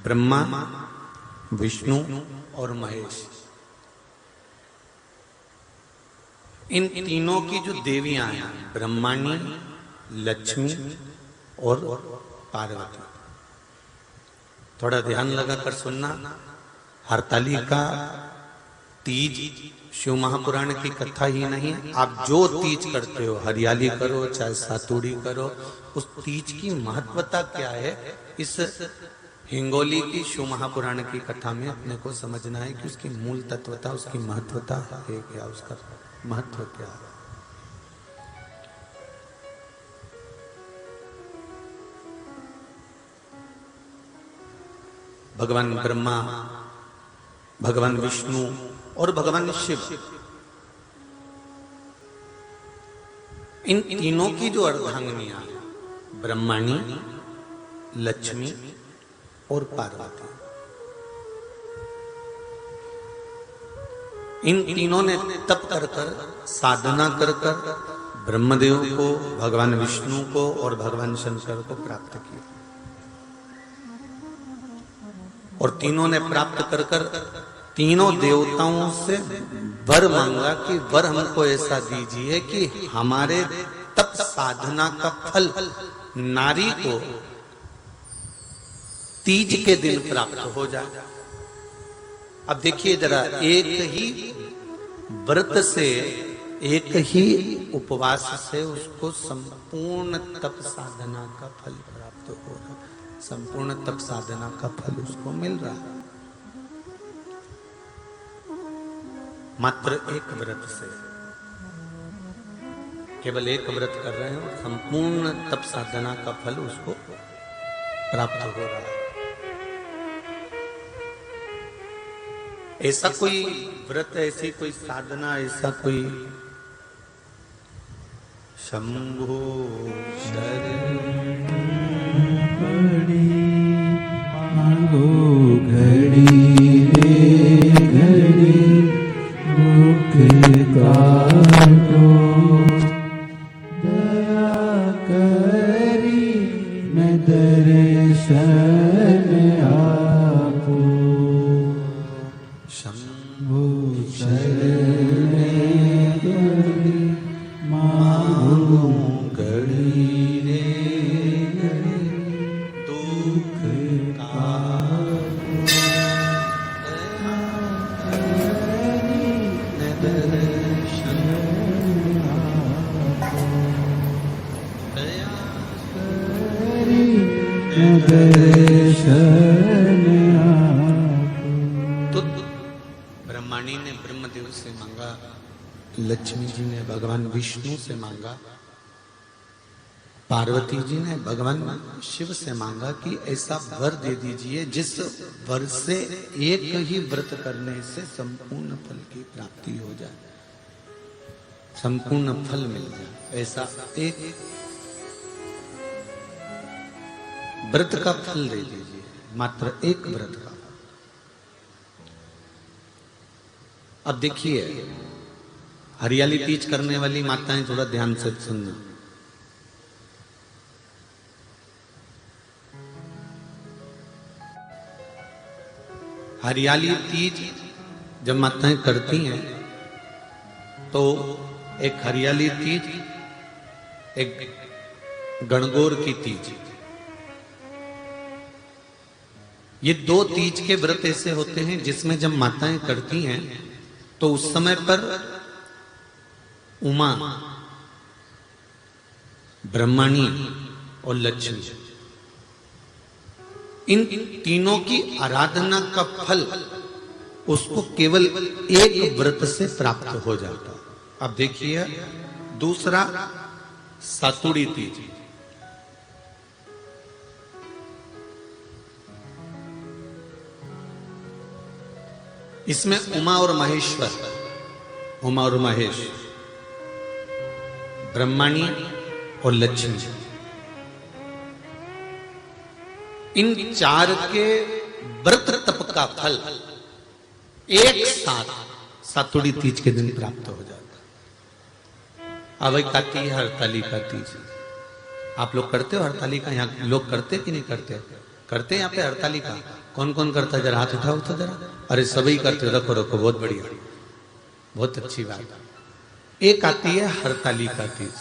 ब्रह्मा, विष्णु और महेश, इन तीनों की जो देवियां हैं, ब्रह्माणी, लक्ष्मी और पार्वती। थोड़ा ध्यान लगाकर सुनना। हरतालिका तीज शिव महापुराण की कथा ही नहीं, आप जो तीज करते हो, हरियाली करो चाहे सातुड़ी करो, उस तीज की महत्वता क्या है, इस हिंगोली की शिव महापुराण की कथा में अपने को समझना है कि उसकी मूल तत्वता, उसकी महत्वता है क्या, उसका महत्व क्या है। भगवान ब्रह्मा, भगवान विष्णु और भगवान शिव, इन तीनों की जो अर्धांगिनियां, ब्रह्माणी, लक्ष्मी और पार्वती, इन तीनों ने तप कर कर, साधना कर कर ब्रह्मदेव को, भगवान विष्णु को और भगवान शंकर को प्राप्त किया। और तीनों ने प्राप्त कर कर तीनों देवताओं से वर मांगा कि वर हमको ऐसा दीजिए कि हमारे तप साधना का फल नारी को तीज के दिन प्राप्त हो जाए। अब देखिए जरा, एक ही व्रत से, एक ही उपवास से उसको संपूर्ण तप साधना का फल प्राप्त हो रहा है, संपूर्ण तप साधना का फल उसको मिल रहा है मात्र एक व्रत से। केवल एक व्रत कर रहे हैं, संपूर्ण तप साधना का फल उसको प्राप्त हो रहा है। ऐसा कोई व्रत, ऐसी कोई साधना, ऐसा कोई शंभो घड़ी रे घड़ी दुख काटो, दया करी मैं दर्शन आपो, शंभो शरण घड़ी मांगो घड़ी रे घड़ी दुख तो ब्रह्माणी ने ब्रह्मदेव से मांगा, लक्ष्मी जी ने भगवान विष्णु से मांगा, पार्वती जी ने भगवान शिव से मांगा कि ऐसा वर दे दीजिए जिस वर से एक ही व्रत करने से संपूर्ण फल की प्राप्ति हो जाए, संपूर्ण फल मिल जाए। ऐसा एक व्रत का फल दे दीजिए, मात्र एक व्रत का। अब देखिए, हरियाली तीज करने वाली माताएं थोड़ा ध्यान से सुनना। हरियाली तीज जब माताएं करती हैं तो एक हरियाली तीज, एक गणगौर की तीज, ये दो तीज के व्रत ऐसे होते हैं जिसमें जब माताएं करती हैं तो उस समय पर उमा, ब्रह्माणी और लक्ष्मी, इन तीनों की आराधना का फल उसको केवल एक व्रत से प्राप्त हो जाता। अब देखिए दूसरा, सातुड़ी तीज। इसमें उमा और महेश्वर, उमा और महेश, ब्रह्माणी और लक्ष्मी, इन चार के व्रत तप का फल एक साथ सातुड़ी तीज के दिन प्राप्त हो जाता। अब एक आती है हरतालिका तीज। आप लोग करते हो हरतालिका? यहाँ लोग करते कि नहीं करते? करते हैं यहाँ पे हरतालिका। कौन कौन करता है? जरा हाथ उठाओ तो जरा। अरे सभी करते, रखो रखो, बहुत बढ़िया, बहुत अच्छी बात। एक आती है हरतालिका तीज।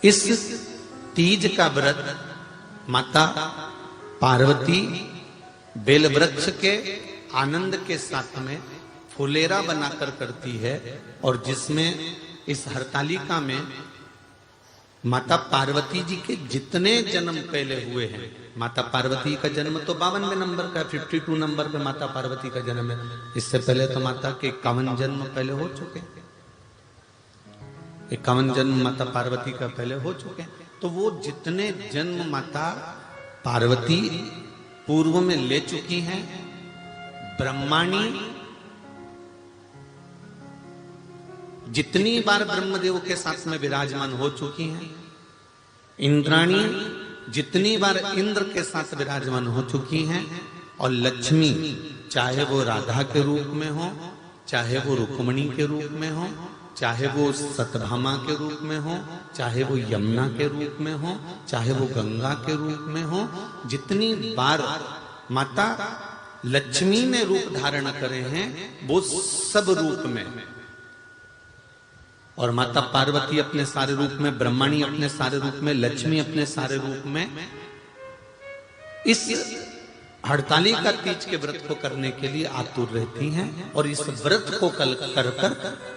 इस तीज का व्रत माता पार्वती बेल वृक्ष के आनंद के साथ में फुलेरा बनाकर करती है, और जिसमें इस हरतालिका में माता पार्वती जी के जितने जन्म पहले हुए हैं, माता पार्वती का जन्म तो 52वें नंबर का, 52 नंबर पे माता पार्वती का जन्म है। इससे पहले तो माता के 51 जन्म पहले हो चुके हैं, 51 जन्म माता पार्वती का पहले हो चुके हैं। तो वो जितने जन्म माता पार्वती पूर्व में ले चुकी हैं, ब्रह्माणी जितनी बार ब्रह्मदेव के साथ में विराजमान हो चुकी हैं, इंद्राणी जितनी बार इंद्र के साथ विराजमान हो चुकी हैं, और लक्ष्मी चाहे वो राधा के रूप में हो, चाहे वो रुक्मणी के रूप में हो, चाहे वो सतभामा के रूप में हो, चाहे वो यमुना के रूप में हो, चाहे वो गंगा के रूप में हो, जितनी बार माता लक्ष्मी ने रूप धारण करे हैं वो सब रूप में, और माता पार्वती अपने सारे रूप में, ब्रह्मणी अपने सारे रूप में, लक्ष्मी अपने सारे रूप में इस हरतालिका तीज के व्रत को करने के लिए आतुर रहती हैं। और इस व्रत को कल कर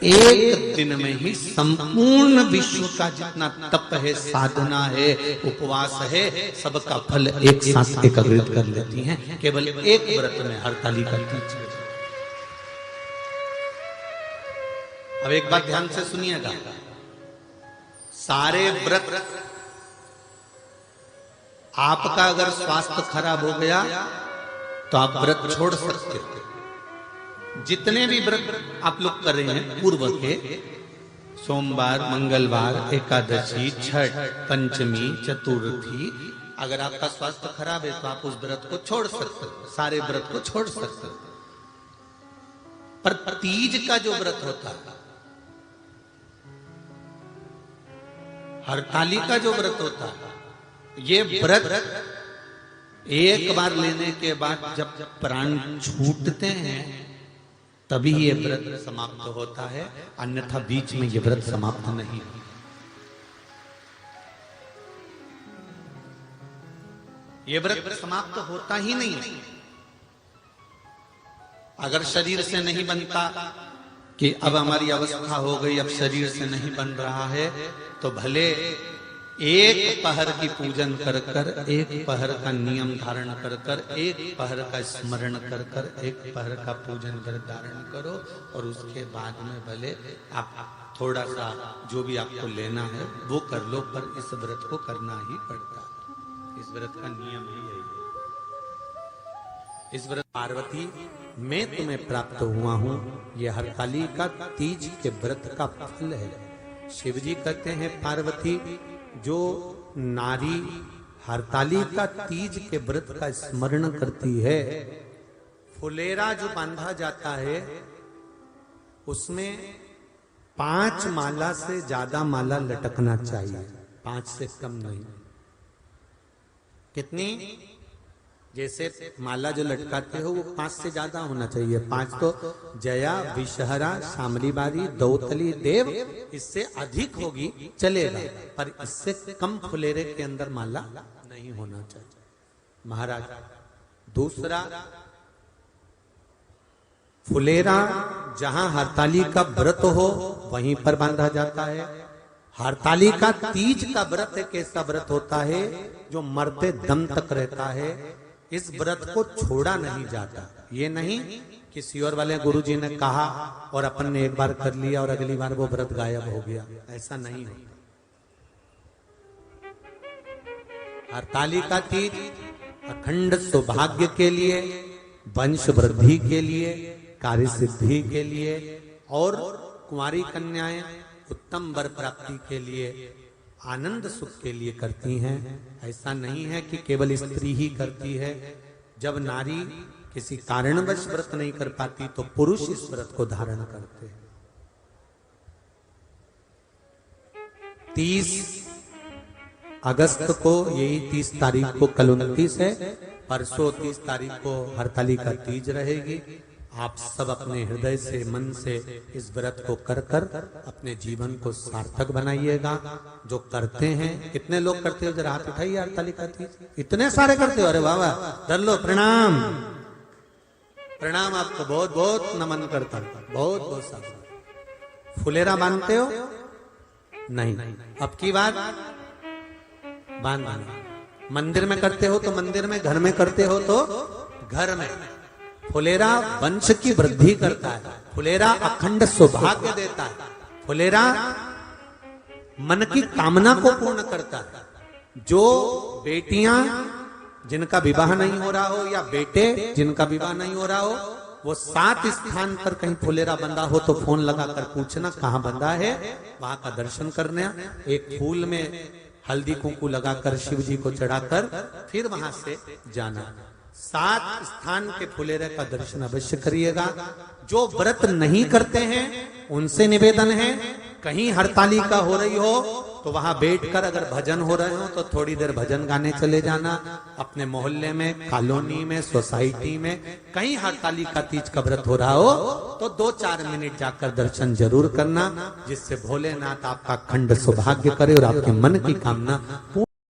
एक दिन में ही संपूर्ण विश्व का जितना तप है, साधना है, उपवास है, सबका फल एक साथ एकत्रित कर लेती हैं केवल एक व्रत में, हरतालिका तीज। अब एक बात ध्यान से सुनिएगा, सारे व्रत, आपका अगर स्वास्थ्य खराब हो गया तो आप व्रत छोड़ सकते हो। जितने भी व्रत आप लोग कर रहे हैं पूर्व के, सोमवार, मंगलवार, एकादशी, छठ, पंचमी, चतुर्थी, अगर आपका स्वास्थ्य खराब है तो आप उस व्रत को छोड़ सकते हो, सारे व्रत को छोड़ सकते हो। पर तीज का जो व्रत होता है, हरतालिका जो व्रत होता है, ये व्रत एक बार लेने के बाद जब प्राण छूटते हैं तभी ये व्रत समाप्त होता है, अन्यथा बीच में ये व्रत समाप्त नहीं। ये व्रत समाप्त होता ही नहीं। अगर शरीर से नहीं बनता कि अब हमारी अवस्था हो गई, अब शरीर से नहीं बन रहा है, तो भले एक पहर की पूजन कर कर, एक पहर का नियम धारण कर कर, एक पहर का स्मरण कर कर, एक पहर का पूजन कर धारण करो, और उसके बाद में भले आप थोड़ा सा जो भी आपको लेना है वो कर लो, पर इस व्रत को करना ही पड़ता है। इस व्रत का नियम ही यही है। इस व्रत पार्वती मैं तुम्हें प्राप्त हुआ हूं, यह हरतालिका तीज के व्रत का फल है। शिव जी कहते हैं पार्वती, जो नारी हरतालिका तीज के व्रत का स्मरण करती है, फुलेरा जो बांधा जाता है उसमें 5 माला से ज्यादा माला लटकना चाहिए, 5 से कम नहीं। कितनी? जैसे माला जो लटकाते हो वो 5 से ज्यादा होना चाहिए। 5 तो जया, विषहरा, शामली बारी, दौतली, देव, इससे अधिक होगी चलेगा, पर इससे कम फुलेरे के अंदर माला नहीं होना चाहिए महाराज। दूसरा, फुलेरा जहां हरतालिका व्रत हो वहीं पर बांधा जाता है। हरतालिका तीज का व्रत एक ऐसा व्रत होता है जो मरते दम तक रहता है। इस व्रत को छोड़ा नहीं जाता। ये नहीं किसी और वाले गुरुजी ने कहा और अपन ने एक बार कर लिया और अगली बार वो व्रत गायब हो गया, ऐसा नहीं होता। हरतालिका तीज अखंड सौभाग्य के लिए, वंश वृद्धि के लिए, कार्य सिद्धि के लिए और कुंवारी कन्याएं उत्तम वर प्राप्ति के लिए, आनंद सुख के लिए करती हैं। ऐसा नहीं है कि केवल स्त्री ही करती है। जब नारी किसी कारणवश व्रत नहीं कर पाती तो पुरुष इस व्रत को धारण करते हैं। 30 अगस्त को, यही 30 तारीख को, कल 29 है, परसों 30 तारीख को हरतालिका तीज रहेगी। आप सब अपने हृदय से, मन से इस व्रत को कर कर अपने जीवन को सार्थक बनाइएगा। जो करते हैं, कितने लोग करते हो जरा हाथ उठाइए हरतालिका तीज। इतने सारे करते हो, अरे वाह वाह, धर लो, प्रणाम प्रणाम, आपको बहुत बहुत नमन करता हूं, बहुत बहुत सारा। फुलेरा बांधते हो? नहीं, अब की बात बांधना। मंदिर में करते हो तो मंदिर में, घर में करते हो तो घर में। फुलेरा वंश की वृद्धि करता है, फुलेरा अखंड सौभाग्य देता है, फुलेरा मन की कामना को पूर्ण करता है। जो बेटियां जिनका विवाह नहीं हो रहा हो या बेटे जिनका विवाह नहीं हो रहा हो, वो 7 स्थान पर कहीं फुलेरा बंधा हो तो फोन लगाकर पूछना कहाँ बंधा है, वहां का दर्शन करने। एक फूल में हल्दी कुंकू लगाकर शिव जी को चढ़ाकर फिर वहां से जाना। 7 स्थान के फुलेरे का दर्शन अवश्य करिएगा। जो व्रत नहीं करते हैं उनसे निवेदन है, कहीं हरतालिका हो रही हो तो वहां बैठकर अगर भजन हो रहे हो तो थोड़ी देर भजन गाने चले जाना। अपने मोहल्ले में, कॉलोनी में, सोसाइटी में कहीं हरतालिका तीज का व्रत हो रहा हो तो 2-4 मिनट जाकर दर्शन जरूर करना, जिससे भोलेनाथ आपका अखंड सौभाग्य करे और आपके मन की कामना